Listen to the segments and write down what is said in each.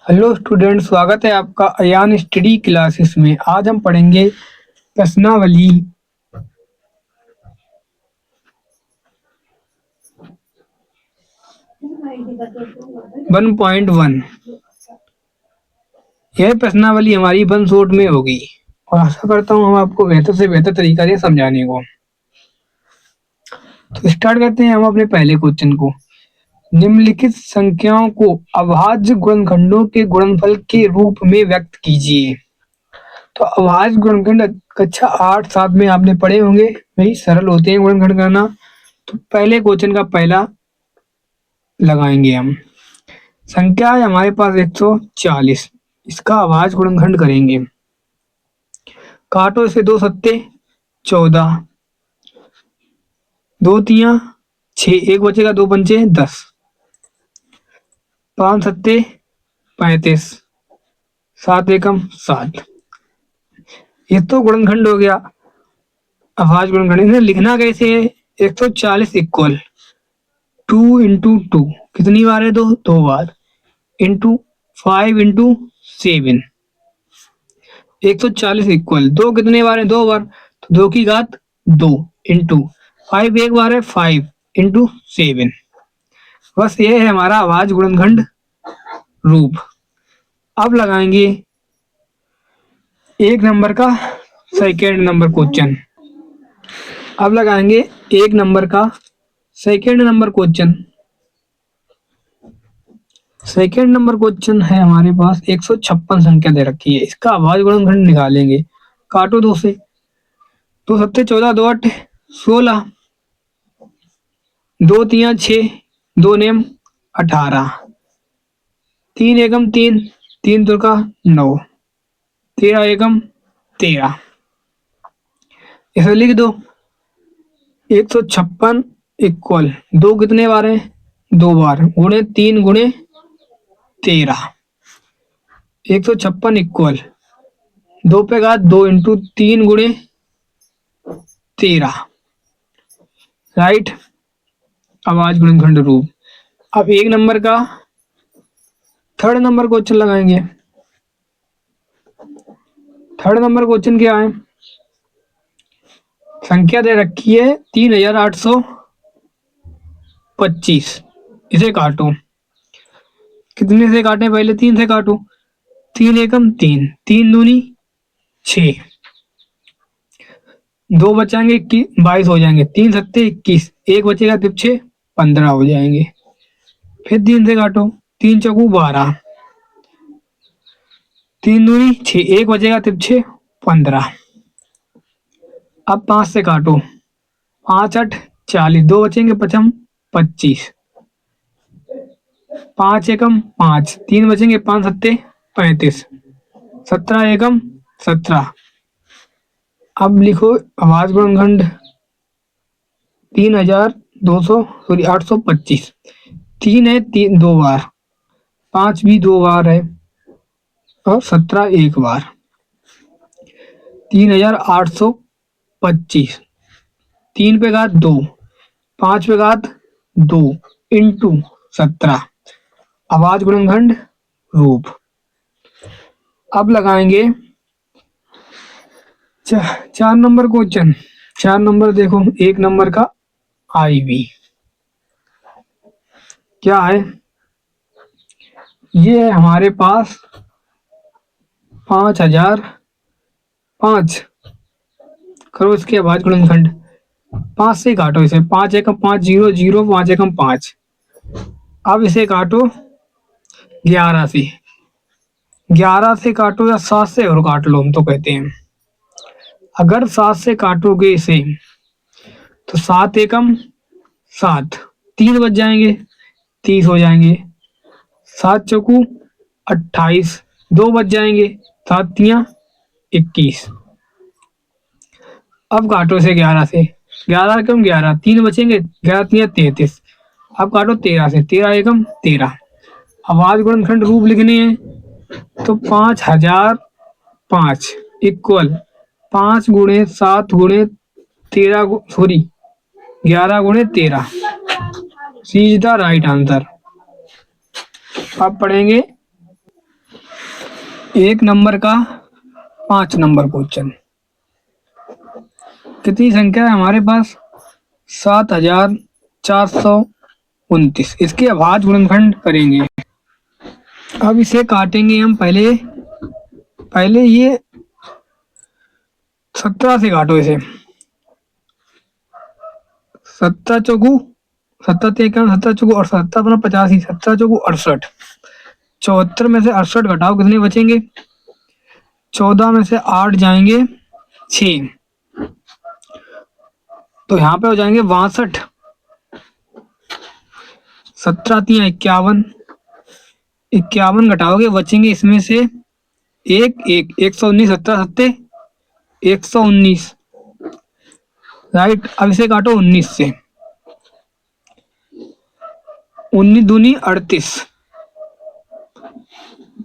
Hello student, स्वागत है आपका अयान स्टडी क्लासेस में। आज हम पढ़ेंगे प्रश्नावली 1.1। यह प्रश्नावली हमारी वन शॉट में होगी और आशा करता हूँ हम आपको बेहतर से बेहतर तरीका से समझाने को। तो स्टार्ट करते हैं हम अपने पहले क्वेश्चन को। निम्नलिखित संख्याओं को अभाज्य गुणनखंडों के गुणनफल के रूप में व्यक्त कीजिए। तो अभाज्य गुणनखंड कक्षा 8-7 में आपने पढ़े होंगे, वही सरल होते हैं गुणनखंड करना। तो पहले क्वेश्चन का पहला लगाएंगे हम। संख्या है हमारे पास 140, इसका अभाज्य गुणनखंड करेंगे। काटो इसे, 2 सत्ते 14, 2 तिया 6, एक बचेगा, 2 पंचे 10, 5 सत्ते 35, 7 एकम 7। ये तो गुणनखंड हो गया, अभाज्य गुणनखंड। इन्हें लिखना कैसे है? 140 इक्वल 2 इंटू 2, कितनी बार है? 2 बार, इंटू 5 इंटू 7। 140 इक्वल 2 कितने बार है? 2 बार, तो 2 की घात 2 इंटू 5 एक बार है, 5 इंटू 7। बस ये है हमारा अभाज्य गुणनखंड रूप। अब लगाएंगे एक नंबर का सेकेंड नंबर क्वेश्चन। अब लगाएंगे एक नंबर का second number question. Second number question है हमारे पास, 156 संख्या दे रखी है, इसका अभाज्य गुणनखंड निकालेंगे। काटो 2 से, 2 सत्ते 14, 2 आठ 16, 2 तिया 6, 2 नेम 18, 3 एकम 3, 3 तुका 9, 13 एकम 13। इसे लिख दो। 156 इक्वल 2 कितने बार है? 2 बार, गुणे 3 गुणे 13। 156 इक्वल 2 पे घात 2 इंटू 3 गुणे 13। राइट, अभाज्य गुणनखंड रूप। अब एक नंबर का थर्ड नंबर क्वेश्चन लगाएंगे। थर्ड नंबर क्वेश्चन क्या है? संख्या दे रखी है 3825, इसे काटो। कितने से काटें? पहले 3 से काटो। 3 एकम 3, 3 दूनी 6, 2 बचाएंगे 22 हो जाएंगे, 3 सत्ते 21, एक बचेगा तिरछे 15 हो जाएंगे। फिर 3 से काटो, 3 चौकू 12, 3 दूनी 6, एक बचेगा तिरछे 15। अब 5 से काटो, 5 8 40, 2 बचेंगे पचम 25, 5 एकम 5, 3 बचेंगे 5 सत्ते 35, 17 एकम 17। अब लिखो अभाज्य गुणनखंड 3200 सॉरी 825। 3 है 3 2 बार, 5 भी 2 बार है, और 17 एक बार। 3825, 3 पे घात 2, 5 पे घात 2 इंटू 17, अभाज्य गुणनखंड रूप। अब लगाएंगे 4 नंबर क्वेश्चन। 4 नंबर देखो, एक नंबर का IV क्या है? ये है हमारे पास 5005। करो इसके अभाज्य गुणनखंड। 5 से काटो इसे, 5 एकम 5 0 0, 5 एकम 5। अब इसे काटो 11 से। 11 से काटो या 7 से और काट लो, हम तो कहते हैं। अगर 7 से काटोगे इसे तो 7 एकम 7, 3 बच जाएंगे, 30 हो जाएंगे। 7 चौकू 28, 2 बच जाएंगे, 7 तिया 21। अब काटो इसे 11 से। 11 एकम 11, 3 बचेंगे, 11 तिया 33। अब काटो 13 से, 13 एकम 13। अभाज्य गुणनखंड रूप लिखने हैं तो 5005 इक्वल 5 गुणे 7 गुणे 13 सॉरी 11 गुणे 13। सी इज द राइट आंसर। अब पढ़ेंगे 1 नंबर का 5 नंबर क्वेश्चन। कितनी संख्या है हमारे पास? 7429। इसके अभाज्य गुणनखंड करेंगे। अब इसे काटेंगे हम। पहले ये 17 से काटो इसे। 17 चौकू 17 इक्यावन, 17 चौकू और 17 अपना 85, 17 चौकू 68। 74 में से 68 घटाओ, कितने बचेंगे? 14 में से 8 जाएंगे 6, तो यहाँ पे हो जाएंगे 62। 17 3 51, 51 घटाओगे बचेंगे इसमें से एक 119। 17 सत्ते 119, राइट। अब इसे काटो 19 से। 19 दूनी 38,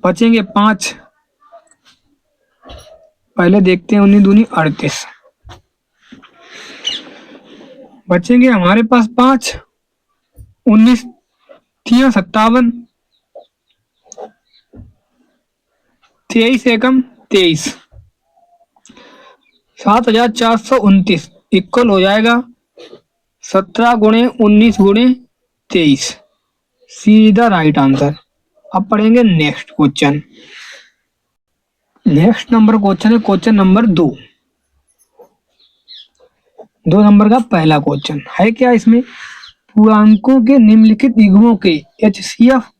बचेंगे 5। पहले देखते हैं 19 दूनी 38, बचेंगे हमारे पास 5। 19 3 57, 23 एकम 23, 7429 इक्वल हो जाएगा 17 गुणे 19 गुणे 23, सीधा राइट आंसर। अब पढ़ेंगे next question. Next number question है क्वेश्चन नंबर 2। 2 नंबर का पहला क्वेश्चन है क्या? इसमें पूर्णांकों के निम्नलिखित युग्मों के एचसीएफ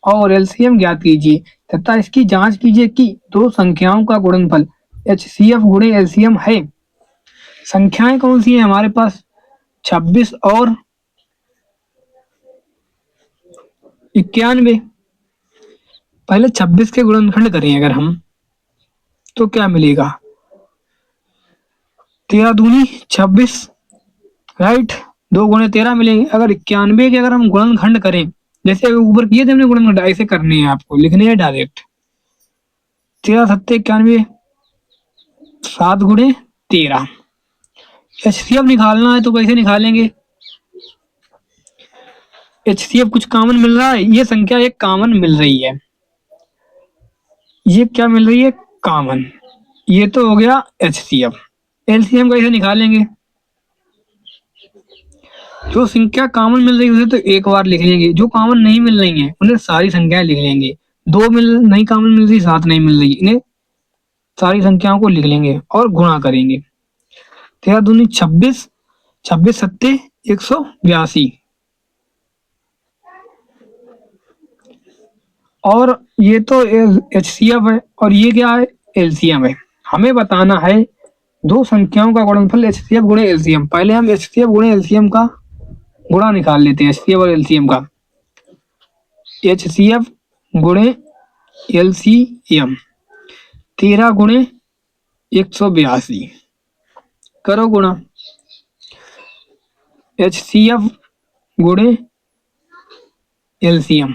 और एलसीएम ज्ञात कीजिए तथा इसकी जांच कीजिए कि दो संख्याओं का गुणनफल एचसीएफ गुणे एलसीएम है। संख्याएं कौन सी हैं हमारे पास? 26 और 91। पहले 26 के गुणनखंड करें अगर हम, तो क्या मिलेगा? 13 दूनी 26, राइट। 2 गुणे 13 मिलेंगे। अगर 91 के अगर हम गुणनखंड करें, जैसे ऊपर किए थे हमने गुणनखंड, ऐसे करने हैं, आपको लिखने हैं डायरेक्ट। 13 सत्ते 91, 7 गुणे 13। एचसीएफ निकालना है तो कैसे निकालेंगे? एचसीएफ कुछ कॉमन मिल रहा है, ये संख्या एक कॉमन मिल रही है, ये क्या मिल रही है? कॉमन। ये तो हो गया एचसीएफ। एलसीएम कैसे निकालेंगे? जो संख्या कॉमन मिल रही है उसे तो एक बार लिख लेंगे, जो कॉमन नहीं मिल रही है उन्हें सारी संख्याएं लिख लेंगे। 2 नहीं कॉमन मिल रही, 7 नहीं मिल रही, इन्हें सारी संख्याओं को लिख लेंगे और गुणा करेंगे। 13 दूनी 26, 26 सत्ते 182, और ये तो एचसीएफ है और ये क्या है? एलसीएम है। हमें बताना है दो संख्याओं का गुणनफल एचसीएफ गुणे एलसीएम। पहले हम एचसीएफ गुणे एलसीएम का गुणा निकाल लेते हैं। एचसीएफ और एलसीएम का, एचसीएफ गुणे एलसीएम 13 गुणे 182, करो गुणा। एचसीएफ गुणे एलसीएम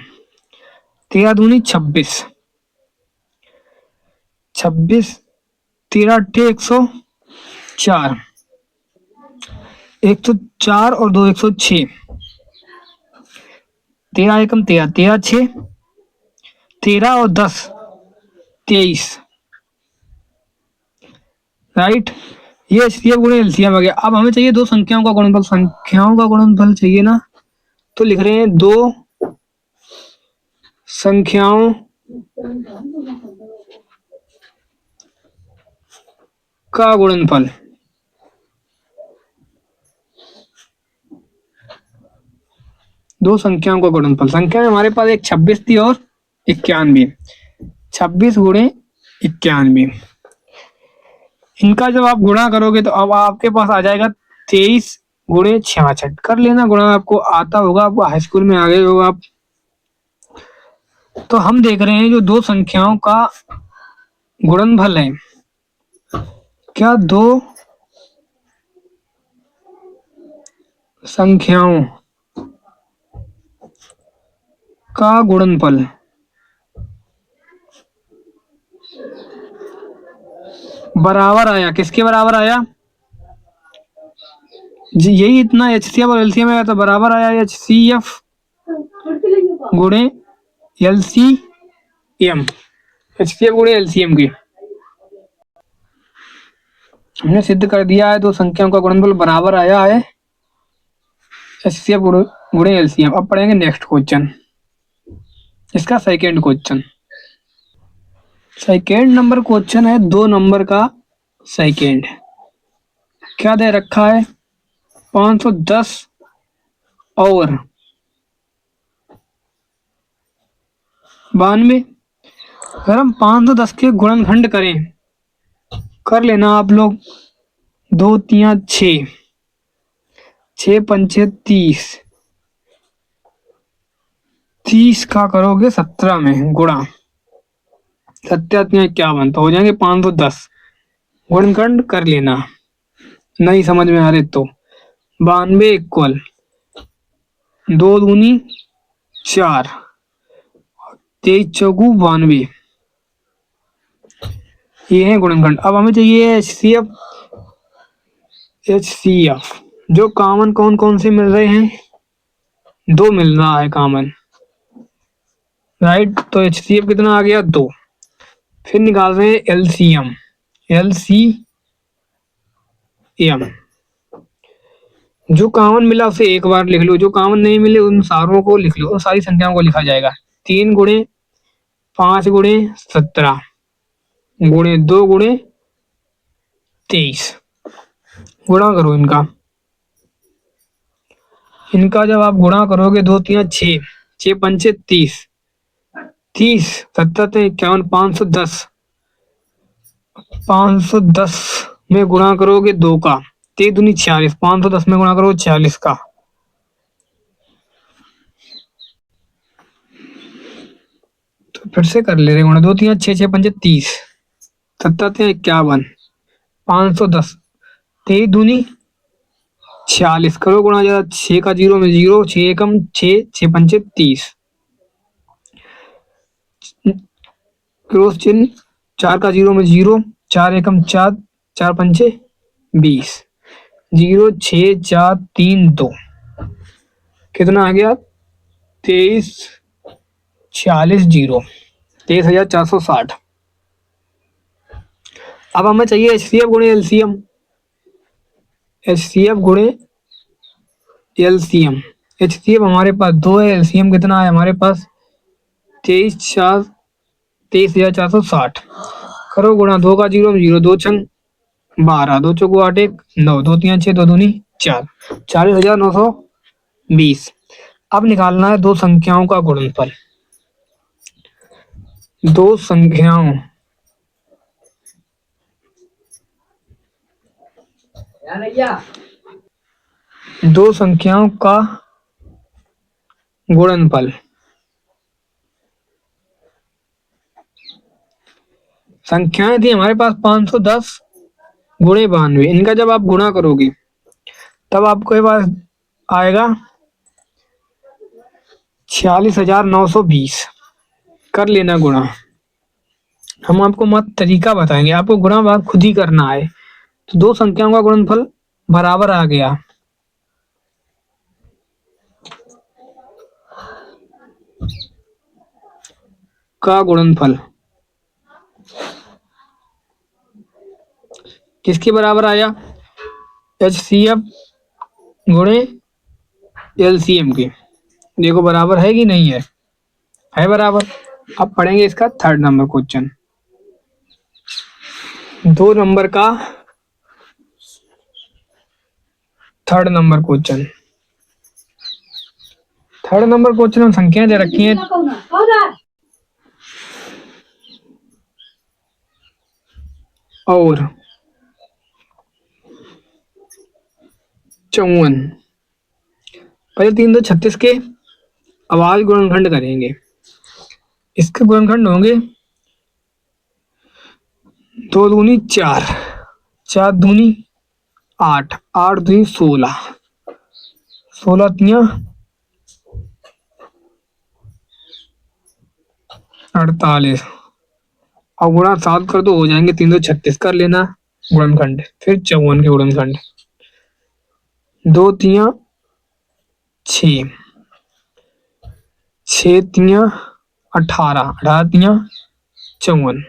13 दूनी 26, 26 13 अट्ठे 104, 104 और 2 106, 13 एकम 13, 13 6 13 और 10 23, राइट। ये एचसीएफ गुणे एलसीएम आ गया। अब हमें चाहिए दो संख्याओं का गुणनफल। संख्याओं का गुणनफल चाहिए ना, तो लिख रहे हैं दो संख्याओं का गुणनफल। दो संख्याओं का गुणनफल। संख्या में हमारे पास एक 26 थी और 91। 26 गुणे 91, इनका जब आप गुणा करोगे तो अब आपके पास आ जाएगा 23 गुणे 66। कर लेना गुणा, आपको आता होगा, आप हाई स्कूल में आ गए हो आप। तो हम देख रहे हैं जो दो संख्याओं का गुणनफल है, क्या दो संख्याओं का गुणनफल बराबर आया। किसके बराबर आया जी? यही इतना एचसीएफ और एलसीएम आया तो बराबर आया एचसीएफ गुणे एलसीएम। एचसीएफ गुणे एलसीएम की। हमने सिद्ध कर दिया है, दो संख्याओं का गुणनफल बराबर आया है एचसीएफ गुणे एलसीएम। अब पढ़ेंगे नेक्स्ट क्वेश्चन, इसका second question. Second number question है 2 नंबर का सेकेंड। क्या दे रखा है, 510 और 92। अगर हम 510 के गुणनखंड करें, कर लेना आप लोग, 2 3 6, 6 पंचे 30, 30 का करोगे 17 में गुणा, 57 तो हो जाएंगे 510। गुणनखंड कर लेना, नहीं समझ में आ रहे तो 92 इक्वल 2 दूनी 4, 23 चौगु 92, ये है गुणनखंड। अब हमें चाहिए एचसीएफ। एचसीएफ जो कॉमन कौन कौन से मिल रहे हैं, 2 मिल रहा है कॉमन, राइट। तो एचसीएफ कितना आ गया, 2। फिर निकाल रहे हैं एलसीएम। एलसीएम जो कॉमन मिला उसे एक बार लिख लो, जो कॉमन नहीं मिले उन सारों को लिख लो, उन सारी संख्याओं को लिखा जाएगा। 3 गुणे 5 गुणे 17 गुणे 2 गुणे 23। गुणा करो इनका, जब आप गुणा करोगे 2 3 6, 6 पंचे 30, 30 17 51, 510, 510 में गुणा करोगे 2 का, 3 दूनी 46, 510 में गुणा करोगे 46 का। तो फिर से कर ले रहे गुणा, 2 3 6, 6 पंचे 30, 17 51, 510, 23 दूनी 46 करो गुणा, जरा 6 का 0 में 0, 6 एकम 6, 6 पंचे 30, क्रॉस चिन्ह, 4 का 0 में 0, 4 एकम 4, 4 पंचे 20, 0 6 4 3 2, कितना आ गया 23 46 0, 23,460। अब हमें चाहिए एचसीएफ गुणे एलसीएम। एचसीएफ गुणे एलसीएम, एचसीएफ हमारे पास 2 है, एलसीएम कितना है हमारे पास 23,460। करो गुणा, 2 का 0 में 0, 2 छंग 12, 2 चौको 8 1 9, 2 3 6, 2 दूनी 4, 40,920। अब निकालना है दो संख्याओं का गुणनफल। दो संख्याओं का गुणनफल। संख्याएं थी हमारे पास 510 गुणे 92, इनका जब आप गुणा करोगे तब आपके पास आएगा 46,920। कर लेना गुणा, हम आपको मत तरीका बताएंगे, आपको गुणा भाग खुद ही करना है। तो दो संख्याओं का गुणनफल बराबर आ गया, का गुणनफल किसके बराबर आया, एचसीएफ गुणे एलसीएम के। देखो बराबर है कि नहीं है, बराबर। अब पढ़ेंगे इसका थर्ड नंबर क्वेश्चन। 2 नंबर का third number question. Third number question में संख्याएं दे रखी हैं और 54। पहले 3 2 36 के आवाज गुणनखंड करेंगे। इसके गुणनखंड होंगे 2 दूनी 4, 4 दूनी 8, 8 दूनी 16, 16 तिया 48, और गुणा 7 कर दो हो जाएंगे 3 2 36। कर लेना गुणनखंड, फिर 54 के गुणनखंड, 2 तिया 6, 6 तिया 18, 18 तिया 54।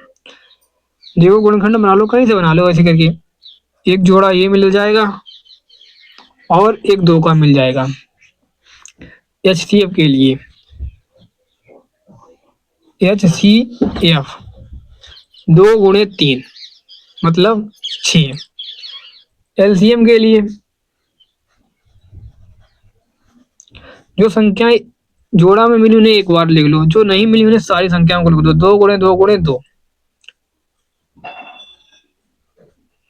देखो गुणनखंड बना लो, कहीं से बना लो ऐसे करके। एक जोड़ा ये मिल जाएगा और एक 2 का मिल जाएगा HCF के लिए। HCF 2 × 3 मतलब 6। LCM के लिए जो संख्याएं जोड़ा में मिली उन्हें एक बार लिख लो, जो नहीं मिली उन्हें सारी संख्याओं को लिख दो। 2 × 2 × 2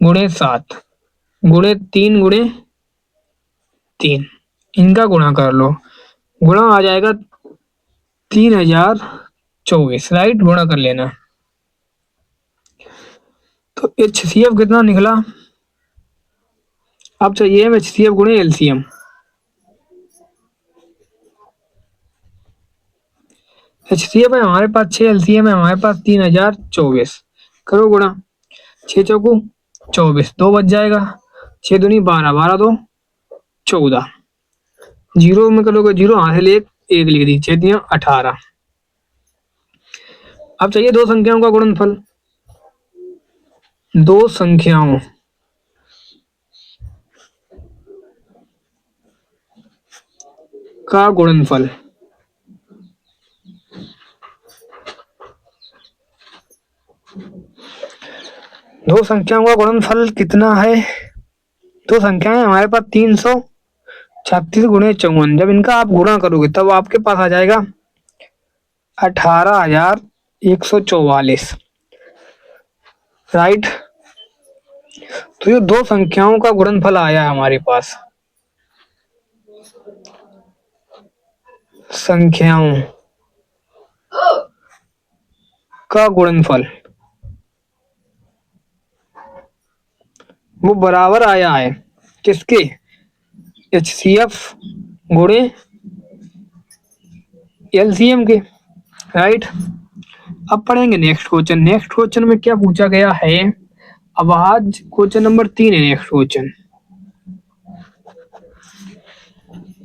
× 7 × 3 इनका गुणा कर लो। गुणा आ जाएगा 3024। राइट, गुणा कर लेना। तो HCF कितना निकला? अब चाहिए HCF गुणे LCM। HCF है हमारे पास 6, LCM है हमारे पास 3024। करो गुणा, 6 चौको 24, 2 बच जाएगा। 6 दूनी 12, 12 2 14। जीरो में करोगे जीरो, हासिल एक लिख दी, 6 दिया 18। अब चाहिए दो संख्याओं का गुणनफल। दो संख्याओं का गुणनफल। दो संख्याओं का गुणनफल कितना है? दो संख्याएं हमारे पास 336 × 54। जब इनका आप गुणा करोगे तब आपके पास आ जाएगा 18,144। राइट, तो ये दो संख्याओं का गुणनफल आया है हमारे पास। संख्याओं का गुणनफल वो बराबर आया है किसके? HCF गुणे LCM के। राइट, अब पढ़ेंगे नेक्स्ट क्वेश्चन। नेक्स्ट क्वेश्चन में क्या पूछा गया है? अब आज क्वेश्चन नंबर 3 है नेक्स्ट क्वेश्चन।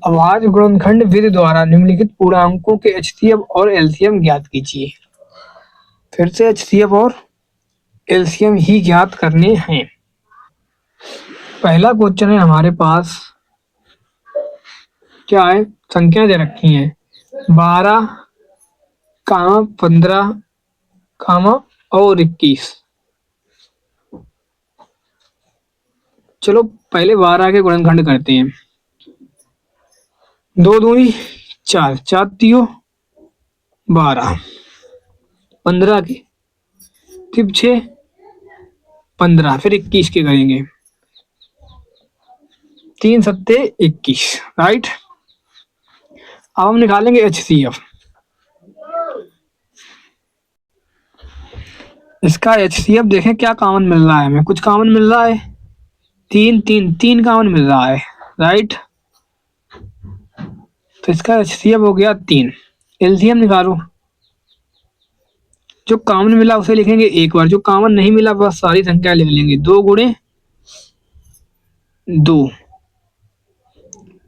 अभाज्य गुणनखंड विधि द्वारा निम्नलिखित पूर्णांकों के HCF और LCM ज्ञात कीजिए। फिर से HCF और LCM ही ज्ञात करने हैं। पहला क्वेश्चन है हमारे पास, क्या है? संख्या दे रखी है 12, 15, और 21। चलो पहले 12 के गुणनखंड करते हैं। 2 दूनी 4, 4 तियो 12, 15 के 6 15, फिर 21 के करेंगे, 3 सत्ते 21। राइट, अब हम निकालेंगे HCF। इसका HCF देखें क्या कॉमन मिल रहा है हमें। कुछ कॉमन मिल रहा है, 3 3 3 कॉमन मिल रहा है। राइट, तो इसका HCF हो गया 3। LCM निकालो। जो कॉमन मिला उसे लिखेंगे एक बार, जो कॉमन नहीं मिला बस सारी संख्या लिख लेंगे। 2 × 2,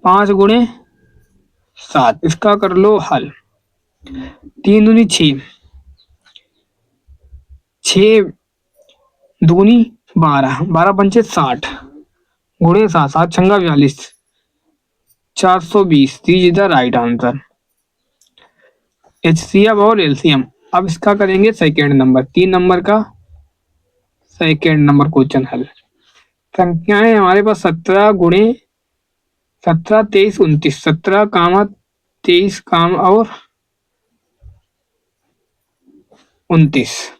5 × 7। इसका कर लो हल। 3 दूनी 6, 6 दूनी 12, 12 पंचे 60 गुणे 7, 7 छंगा 42, 420। दीजिए राइट आंसर HCF और LCM। अब इसका करेंगे सेकेंड नंबर, 3 नंबर का सेकेंड नंबर क्वेश्चन हल। संख्याएं हमारे पास 17 × 17, 23, 29। 17, 23, और 29।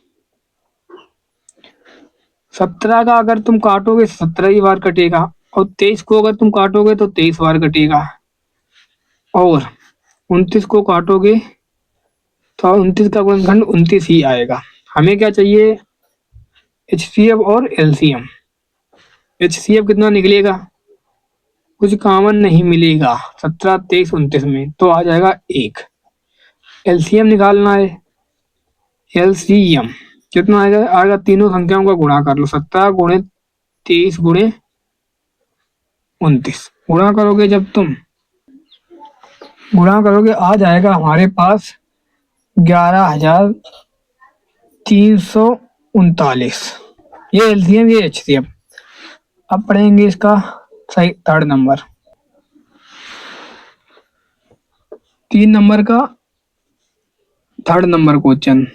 17 का अगर तुम काटोगे 17 ही बार कटेगा, और 23 को अगर तुम काटोगे तो 23 बार कटेगा, और 29 को काटोगे तो 29 का गुणनखंड 29 ही आएगा। हमें क्या चाहिए? HCF और LCM। HCF कितना निकलेगा? कुछ कॉमन नहीं मिलेगा 17, 23, 29 में, तो आ जाएगा 1। LCM निकालना है। LCM कितना आएगा? आएगा तीनों संख्याओं का गुणा कर लो। 17 × 23 × 29। गुणा करोगे जब तुम आ जाएगा हमारे पास 11,300। 339, ये एलसीएम ये एचसीएफ। अब पढ़ेंगे इसका सही थर्ड नंबर, 3 नंबर का थर्ड नंबर क्वेश्चन।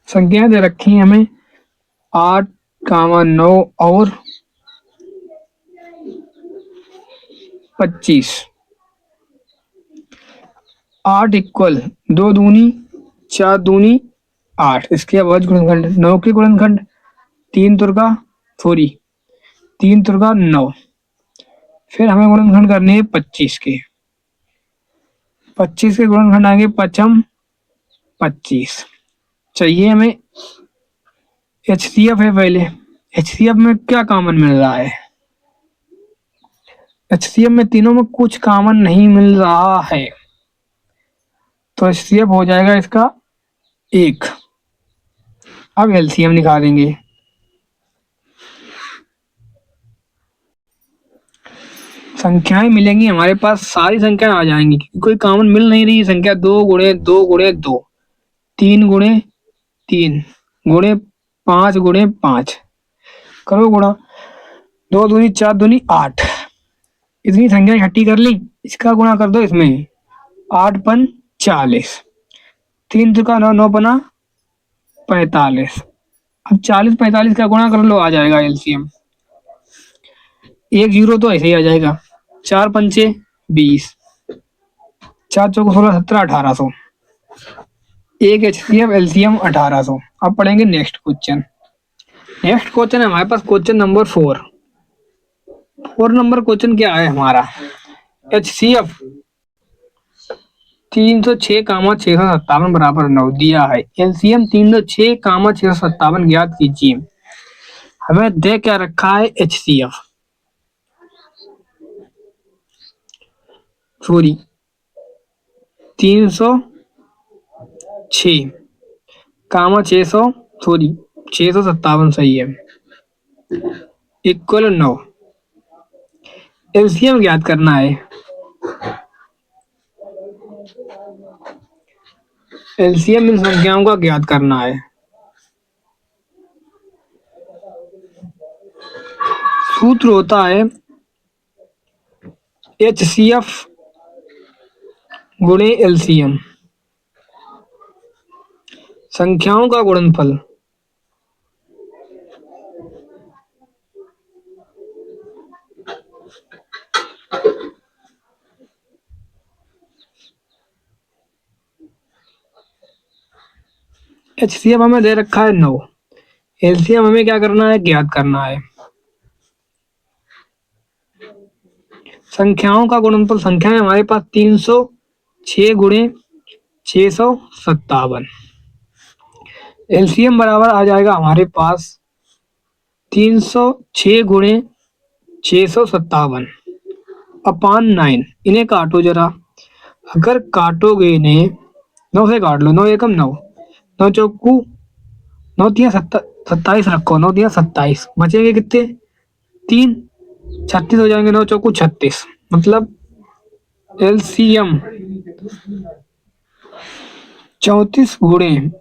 संख्याएं दे रखी हैं हमें 8, 9 और 25। 8 इक्वल 2 दूनी 4 दूनी 8, इसके अवज गुणनखंड 9 के गुणनखंड 3 तुर्का 9। फिर हमें गुणनखंड करने हैं 25 के। 25 के गुणनखंड आएंगे 5 25। चाहिए हमें एचसीएफ है पहले। एचसीएफ में क्या कॉमन मिल रहा है? एचसीएफ में तीनों में कुछ कॉमन नहीं मिल रहा है, तो एचसीएफ हो जाएगा इसका 1। अब एलसीएम निकाल देंगे। संख्याएं मिलेंगी हमारे पास, सारी संख्याएं आ जाएंगी क्योंकि कोई कॉमन मिल नहीं रही। संख्या 2 गुणे 2 गुणे 2, 3 गुणे 3 गुणे 5 गुणे 5, करो गुणा 2 दूनी 4 दूनी 8। इतनी संख्या इकट्ठी कर ली, इसका गुणा कर दो इसमें, 8 पन 40, 3 तुका 9 9 पना 45। अब 40 45 का गुणा कर लो, आ जाएगा एलसीएम। 1 0 तो ऐसे ही आ जाएगा। 4 पंचे 20, 4 चौको 16 17 1800। एक एचसीएफ एलसीएम 1800। अब पढ़ेंगे नेक्स्ट क्वेश्चन। नेक्स्ट क्वेश्चन है हमारे पास क्वेश्चन नंबर 4। 4 नंबर क्वेश्चन क्या है हमारा? एचसीएफ 306, 657 बराबर 9 दिया है। एलसीएम 306, 657 ज्ञात कीजिए। हमें दे क्या रखा है? एचसीएफ सॉरी 306, 657 सही है, इक्वल 9। एलसीएम ज्ञात करना है। एलसीएम इन संख्याओं का ज्ञात करना है। सूत्र होता है एचसीएफ गुणे एलसीएम, संख्याओं का गुणनफल। एचसीएफ हमें दे रखा है 9, एलसीएम हमें क्या करना है? ज्ञात करना है। संख्याओं का गुणनफल, संख्याएं हमारे पास 306 गुणे 657। एलसीएम बराबर आ जाएगा हमारे पास 306 गुणे 657 अपान 9। इन्हें काटो जरा। अगर काटोगे इन्हें 9 से काट लो, 9 एकम 9, 9 चौकू 9 तिया 27 रखो, 9 तिया 27, बचेंगे कितने? 3, 36 हो जाएंगे। 9 चौकू 36, मतलब एलसीएम 34 गुणे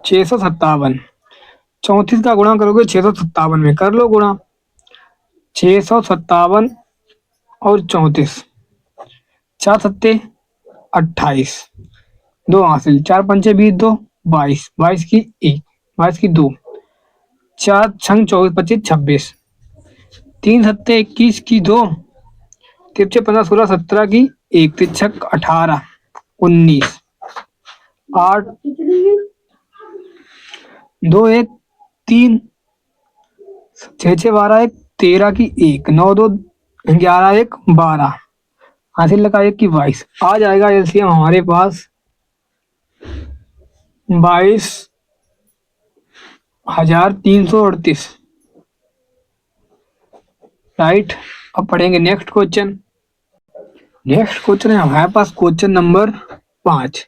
657। 34 का गुणा करोगे 657 में, कर लो गुणा। 657 और 34, 4 सत्ते 28, 2 हासिल, 4 पंचे 20, 2 22, 22 की 1, 22 की 2, 4 छंग 24 25 26, 3 सत्ते 21 की 2, 3 15 16 17 की 1, 3 छक 18 19, 8 2 1 3, 6 6 12 1 13 की 1, 9 2 11 1 12, हासिल लगा 1 की 22। आ जाएगा एलसीएम हमारे पास 22,338। राइट। अब पढ़ेंगे नेक्स्ट क्वेश्चन। नेक्स्ट क्वेश्चन है हमारे पास क्वेश्चन नंबर 5।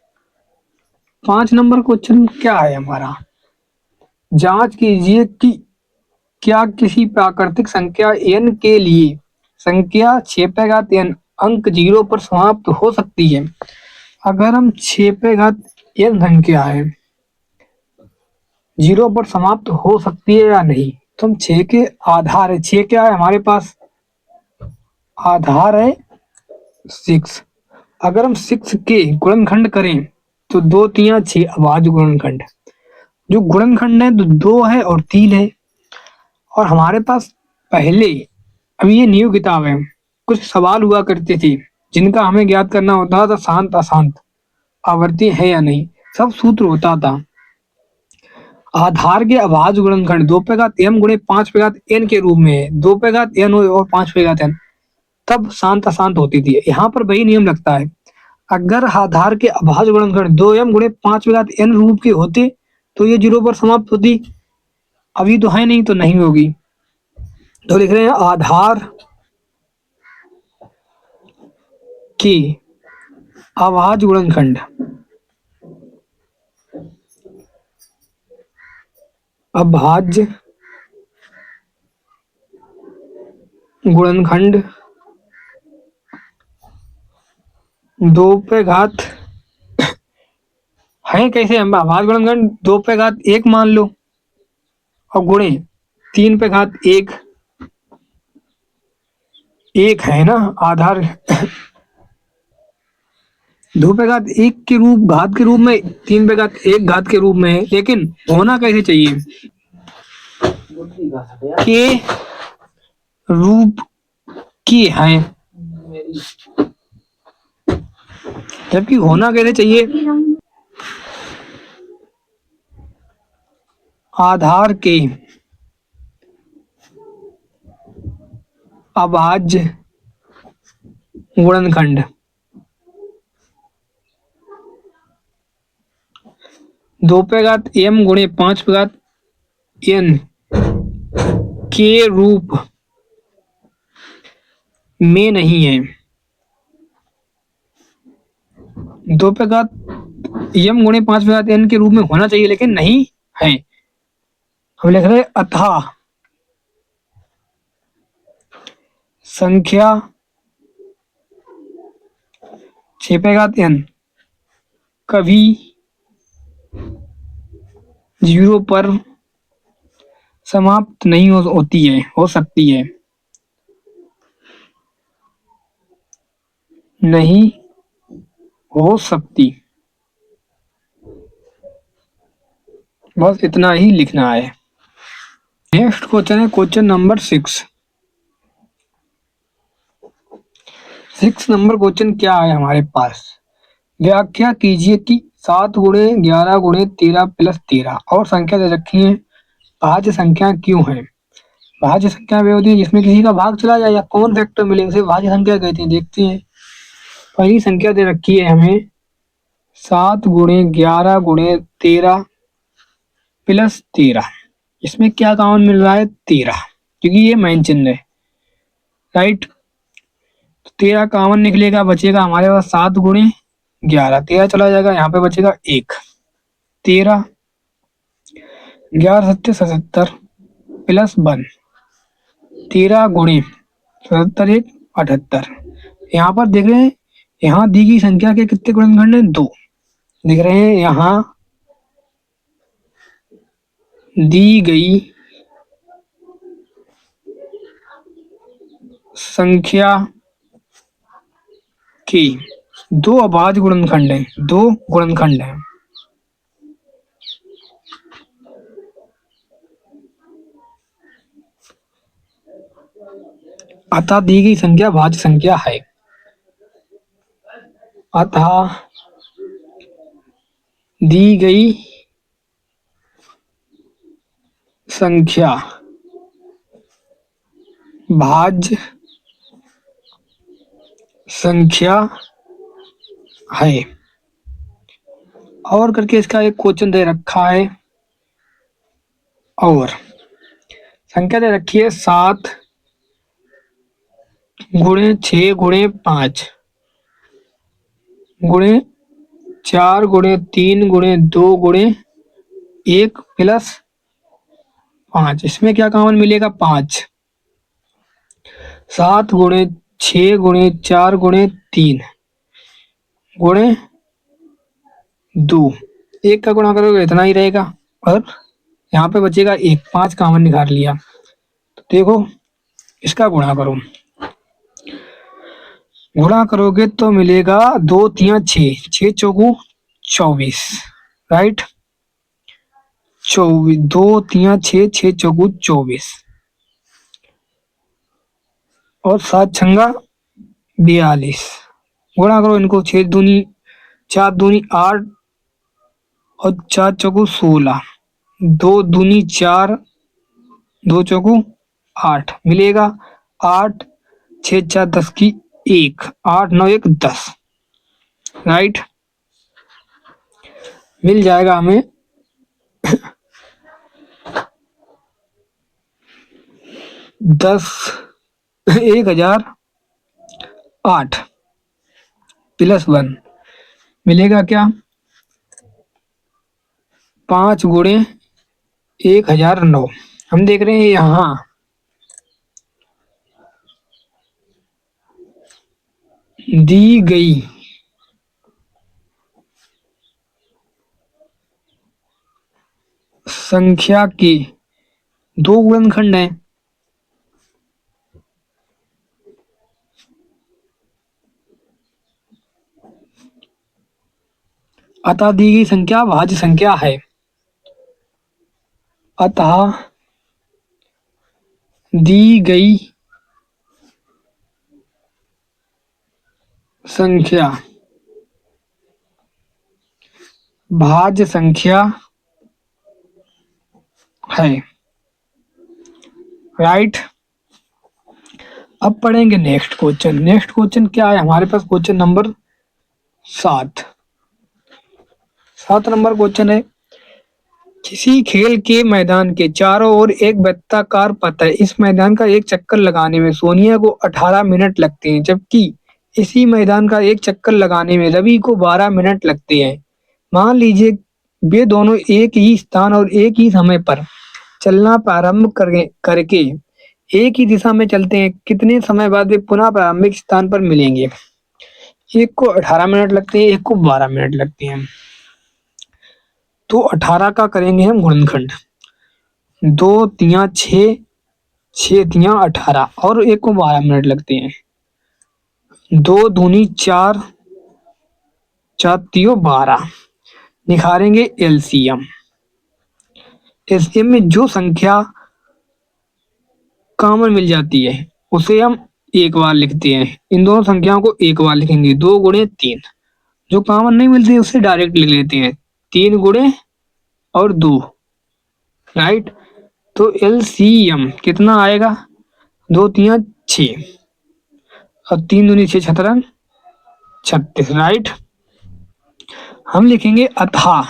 5 नंबर क्वेश्चन क्या है हमारा? जांच कीजिए कि क्या किसी प्राकृतिक संख्या n के लिए संख्या 6n अंक 0 पर समाप्त हो सकती है। अगर हम 6n संख्या है जीरो पर समाप्त हो सकती है या नहीं। तो हम 6 के आधार है, 6 क्या है हमारे पास, आधार है 6। अगर हम 6 के गुणनखंड करें तो 2 3 6 अभाज्य गुणनखंड, जो गुणनखंड है तो 2 है और 3 है। और हमारे पास पहले, अभी ये न्यू किताब है, कुछ सवाल हुआ करते थे जिनका हमें ज्ञात करना होता था शांत अशांत आवर्ती है या नहीं, सब सूत्र होता था। आधार के अभाज्य गुणनखंड 2 पे घात m गुणे 5 पे घात n के रूप में है, 2 पे घात n और 5 पे घात n, तब शांत अशांत होती थी। यहाँ पर वही नियम लगता है, अगर आधार के अभाज्य गुणनखंड 2m गुणे 5 पे घात n रूप के होते तो ये जीरो पर समाप्त होती, अभी तो है नहीं तो नहीं होगी। तो लिख रहे हैं आधार के अभाज्य गुणनखंड, अभाज्य गुणनखंड 2 पे घात है, कैसे हम अभाज्य गुणनखंड 2 पे घात 1 मान लो और गुणे 3 पे घात 1, 1 है ना आधार 2 पे घात 1 के रूप घात के रूप में, 3 पे घात 1 घात के रूप में है, लेकिन होना कैसे चाहिए के रूप की है, जबकि होना कैसे चाहिए आधार के अभाज्य गुणनखंड 2 पे घात m गुणे 5 पे घात n के रूप में नहीं है। 2 पे घात m गुणे 5 पे घात n के रूप में होना चाहिए लेकिन नहीं है। हम लिख रहे अतः संख्या 6 पे घात n कभी जीरो पर समाप्त नहीं होती है, हो सकती है, नहीं हो सकती। बस इतना ही लिखना है। नेक्स्ट क्वेश्चन है क्वेश्चन नंबर 6। 6 नंबर क्वेश्चन क्या है हमारे पास, व्याख्या कीजिए कि 7 गुणे 11 गुणे 13 प्लस 13 और संख्या दे रखी है, भाज्य संख्या क्यों है। भाज्य संख्या वे होती है जिसमें किसी का भाग चला जाए या कॉमन फैक्टर मिले, उसे भाज्य संख्या कहते हैं। देखते हैं, पहली संख्या दे रखी है हमें 7 गुणे 11 गुणे 13 प्लस 13, इसमें क्या कॉमन मिल रहा है 13, क्योंकि ये मेन चिन्ह है, राइट। 13 कॉमन निकलेगा, बचेगा हमारे पास 7 गुणे 11, 13 चला जाएगा, यहाँ पे बचेगा 1, 13 11 सत्य 77 प्लस 1, 13 गुणे 77 1 78। यहाँ पर देख रहे हैं, यहाँ दी गई संख्या के कितने गुणनखंड हैं, 2 दिख रहे हैं। यहाँ दी गई संख्या के 2 अभाज्य गुणनखंड हैं, 2 गुणनखंड हैं। अतः दी गई संख्या भाज्य संख्या है। अतः दी गई संख्या भाज्य संख्या है। और करके इसका एक क्वेश्चन दे रखा है, और संख्या दे रखी है 7 गुणे 6 गुणे 5 गुणे 4 गुणे 3 गुणे 2 गुणे 1 प्लस 5, इसमें क्या कॉमन मिलेगा 5। 7 गुणे 6 गुणे 4 गुणे 3 गुणे 2, 1 का गुणा करोगे इतना ही रहेगा, और यहाँ पे बचेगा 1, 5 कॉमन निकाल लिया। तो देखो इसका गुणा करो, गुणा करोगे तो मिलेगा 2 3 6, 6 चौकू 24, राइट। 24, 2 3 6, 6 चौकू 24 और 7 छंगा 42। गुणा करो इनको, 6 दूनी 4 दूनी 8 और 4 चौकू 16, 2 दूनी 4, 2 चौकू 8 मिलेगा 8, 6 4 10 की 1, 8 9 1 10, राइट। मिल जाएगा हमें 10,008 +1 मिलेगा क्या, 5 गुणे 1009। हम देख रहे हैं यहाँ दी गई संख्या के 2 गुणनखंड हैं। अतः दी गई संख्या भाज्य संख्या है। अतः दी गई संख्या भाज्य संख्या है, राइट। अब पढ़ेंगे नेक्स्ट क्वेश्चन। नेक्स्ट क्वेश्चन क्या है हमारे पास, क्वेश्चन नंबर 7 नंबर क्वेश्चन है, किसी खेल के मैदान के चारों ओर एक वृत्ताकार पथ है। इस मैदान का एक चक्कर लगाने में सोनिया को 18 मिनट लगते हैं, जबकि इसी मैदान का एक चक्कर लगाने में रवि को 12 मिनट लगते हैं। मान लीजिए वे दोनों एक ही स्थान और एक ही समय पर चलना प्रारंभ करके एक ही दिशा में चलते हैं। कितने समय बाद वे पुनः प्रारंभिक स्थान पर मिलेंगे। एक को 18 मिनट लगते हैं, एक को 12 मिनट लगते हैं। तो 18 का करेंगे हम गुणनखंड, 2 3 6, 6 3 18 और एक को 12 मिनट लगते हैं। 2 दूनी 4, 4 3 12। निकालेंगे एलसीएम। एलसीएम में जो संख्या कॉमन मिल जाती है उसे हम एक बार लिखते हैं। इन दोनों संख्याओं को एक बार लिखेंगे, 2 गुणे 3। जो कॉमन नहीं मिलती उससे डायरेक्ट लिख लेते हैं, 3 गुणे और 2, राइट। तो एलसीएम कितना आएगा, 2 3 6 और 3 दूनी 6 छतरंग 36, राइट। हम लिखेंगे अतः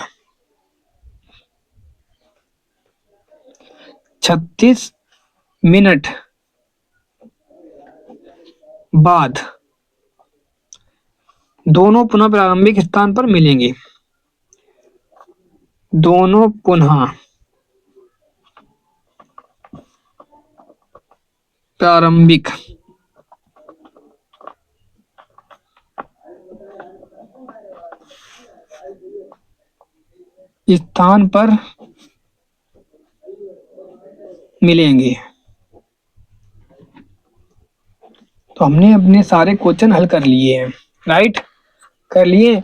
36 मिनट बाद दोनों पुनः प्रारंभिक स्थान पर मिलेंगे। दोनों पुनः प्रारंभिक स्थान पर मिलेंगे। तो हमने अपने सारे क्वेश्चन हल कर लिए हैं, राइट, कर लिए।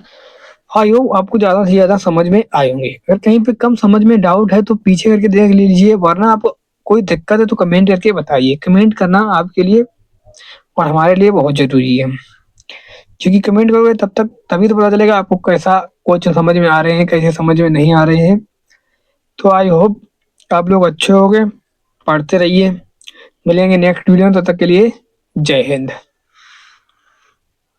आई होप आपको ज़्यादा से ज़्यादा समझ में आए होंगे। अगर कहीं पे कम समझ में डाउट है तो पीछे करके देख लीजिए, वरना आपको कोई दिक्कत है तो कमेंट करके बताइए। कमेंट करना आपके लिए और हमारे लिए बहुत ज़रूरी है, क्योंकि कमेंट करोगे तब तक तभी तो पता चलेगा आपको कैसा क्वेश्चन समझ में आ रहे हैं, कैसे समझ में नहीं आ रहे हैं। तो आई होप आप लोग अच्छे होंगे, पढ़ते रहिए। मिलेंगे नेक्स्ट वीडियो में, तब तक के लिए जय हिंद।